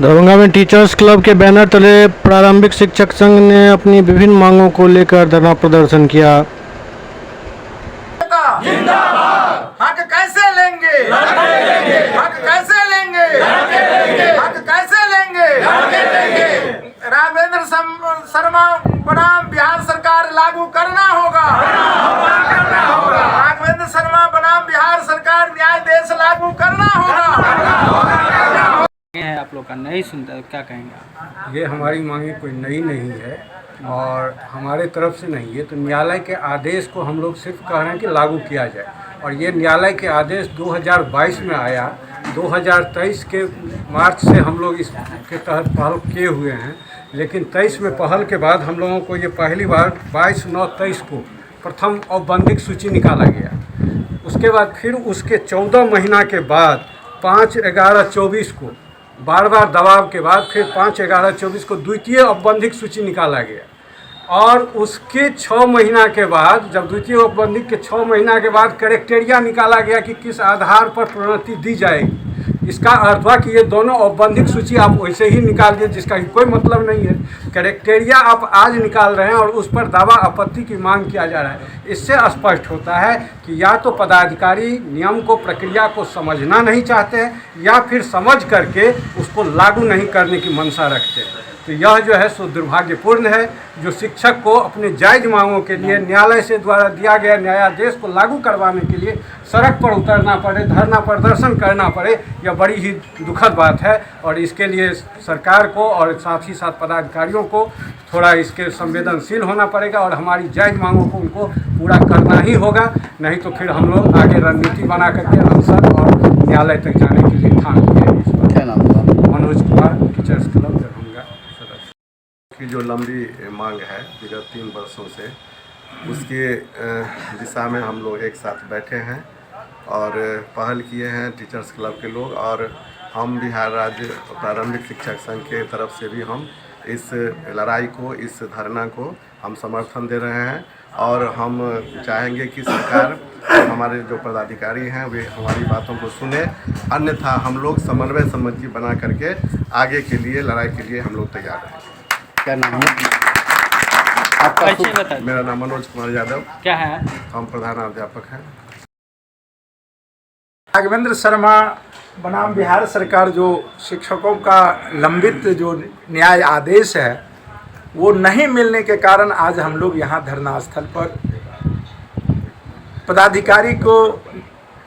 दरभंगा में teachers club के banner तले प्रारंभिक शिक्षक संघ ने अपनी विभिन्न मांगों को लेकर धरना प्रदर्शन किया। हक कैसे लेंगे? हक कैसे लेंगे? हक कैसे लेंगे? राघवेंद्र शर्मा बनाम बिहार सरकार लागू करना होगा। राघवेंद्र शर्मा बनाम बिहार सरकार न्याय देश लागू करना होगा। है आप लोग का नहीं सुनता क्या कहेंगे आप? ये हमारी मांगे कोई नई नहीं है और हमारे तरफ से नहीं है। तो न्यायालय के आदेश को हम लोग सिर्फ कह रहे हैं कि लागू किया जाए। और ये न्यायालय के आदेश 2022 में आया। 2023 के मार्च से हम लोग इसके तहत पहल किए हुए हैं, लेकिन 23 में पहल के बाद हम लोगों को ये पहली बार 22/9/23 को प्रथम औपबंधिक सूची निकाला गया। उसके बाद फिर उसके 14 महीना के बाद 5/11/24 को बार बार दबाव के बाद फिर 5/11/24 को द्वितीय औपबंधिक सूची निकाला गया। और उसके 6 महीना के बाद, जब द्वितीय औपबंधिक के 6 महीना के बाद क्राइटेरिया निकाला गया कि किस आधार पर प्रोन्नति दी जाएगी। इसका अर्थ हुआ कि ये दोनों औपबंधिक सूची आप वैसे ही निकाल दिए, जिसका कोई मतलब नहीं है। क्राइटेरिया आप आज निकाल रहे हैं और उस पर दावा आपत्ति की मांग किया जा रहा है। इससे स्पष्ट होता है कि या तो पदाधिकारी नियम को, प्रक्रिया को समझना नहीं चाहते हैं, या फिर समझ करके उसको लागू नहीं करने की मंशा रखते हैं। तो यह जो है सो दुर्भाग्यपूर्ण है। जो शिक्षक को अपने जायज़ मांगों के लिए न्यायालय से द्वारा दिया गया न्यायादेश को लागू करवाने के लिए सड़क पर उतरना पड़े, धरना प्रदर्शन करना पड़े, यह बड़ी ही दुखद बात है। और इसके लिए सरकार को और साथ ही साथ पदाधिकारियों को थोड़ा इसके संवेदनशील होना पड़ेगा और हमारी जायज़ मांगों को उनको पूरा करना ही होगा। नहीं तो फिर हम लोग आगे रणनीति बना करके अनशन और न्यायालय तक जाने के लिए ठान लिया। क्या नाम हुआ? मनोज कुमार, टीचर्स क्लब दरभंगा सदस्य। की जो लंबी मांग है विगत 3 वर्षों से, उसके दिशा में हम लोग एक साथ बैठे हैं और पहल किए हैं टीचर्स क्लब के लोग। और हम बिहार राज्य प्रारंभिक शिक्षक संघ के तरफ से भी हम इस लड़ाई को, इस धरना को हम समर्थन दे रहे हैं। और हम चाहेंगे कि सरकार और हमारे जो पदाधिकारी हैं वे हमारी बातों को सुने, अन्यथा हम लोग समन्वय समिति बना करके आगे के लिए लड़ाई के लिए हम लोग तैयार हैं। क्या नाम है आपका? मेरा नाम मनोज कुमार यादव। क्या है? हम प्रधानाध्यापक हैं। राघवेंद्र शर्मा बनाम बिहार सरकार जो शिक्षकों का लंबित जो न्याय आदेश है वो नहीं मिलने के कारण आज हम लोग यहाँ धरना स्थल पर पदाधिकारी को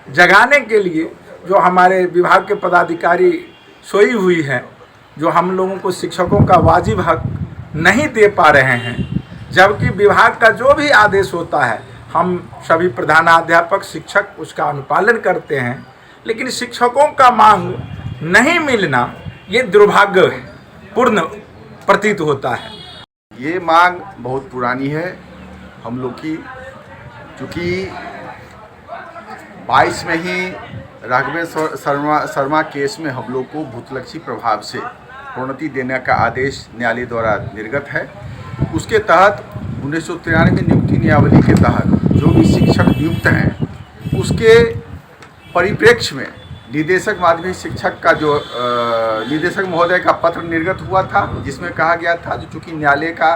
जगाने के लिए, जो हमारे विभाग के पदाधिकारी सोई हुई हैं, जो हम लोगों को शिक्षकों का वाजिब हक नहीं दे पा रहे हैं, जबकि विभाग का जो भी आदेश होता है हम सभी प्रधानाध्यापक शिक्षक उसका अनुपालन करते हैं, लेकिन शिक्षकों का मांग नहीं मिलना ये दुर्भाग्यपूर्ण प्रतीत होता है। ये मांग बहुत पुरानी है हम लोग की, चूँकि 22 में ही राघवेंद्र शर्मा केस में हम लोग को भूतलक्षी प्रभाव से प्रोन्नति देने का आदेश न्यायालय द्वारा निर्गत है। उसके तहत 1993 नियुक्ति नियमावली के तहत जो भी शिक्षक नियुक्त हैं उसके परिप्रेक्ष्य में निदेशक माध्यमिक शिक्षक का जो निदेशक महोदय का पत्र निर्गत हुआ था, जिसमें कहा गया था जो चूँकि न्यायालय का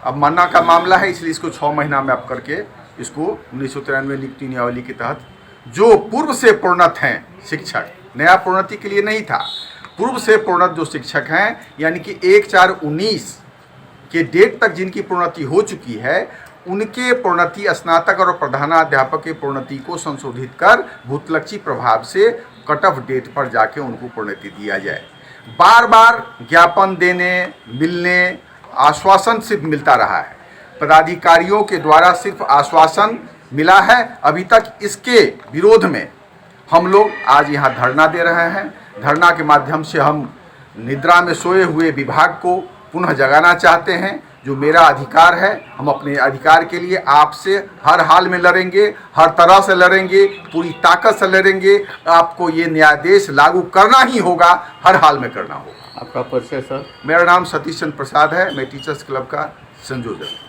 अवमानना का मामला है इसलिए इसको 6 महीना में अप करके इसको 1993 नियुक्ति नियमावली के तहत जो पूर्व से प्रोन्नत हैं शिक्षक, नया प्रोन्नति के लिए नहीं था, पूर्व से प्रोन्नत जो शिक्षक हैं यानी कि 1/4/19 के डेट तक जिनकी प्रोन्नति हो चुकी है, उनके प्रोन्नति स्नातक और प्रधानाध्यापक के प्रोन्नति को संशोधित कर भूतलक्षी प्रभाव से कट ऑफ डेट पर जाके उनको प्रोन्नति दिया जाए। बार बार ज्ञापन देने, मिलने, आश्वासन सिर्फ मिलता रहा है। पदाधिकारियों के द्वारा सिर्फ आश्वासन मिला है। अभी तक इसके विरोध में हम लोग आज यहाँ धरना दे रहे हैं। धरना के माध्यम से हम निद्रा में सोए हुए विभाग को पुनः जगाना चाहते हैं। जो मेरा अधिकार है, हम अपने अधिकार के लिए आपसे हर हाल में लड़ेंगे, हर तरह से लड़ेंगे, पूरी ताकत से लड़ेंगे। आपको ये न्यायादेश लागू करना ही होगा, हर हाल में करना होगा। आपका परिचय सर? मेरा नाम सतीश चंद्र प्रसाद है, मैं टीचर्स क्लब का संयोजक।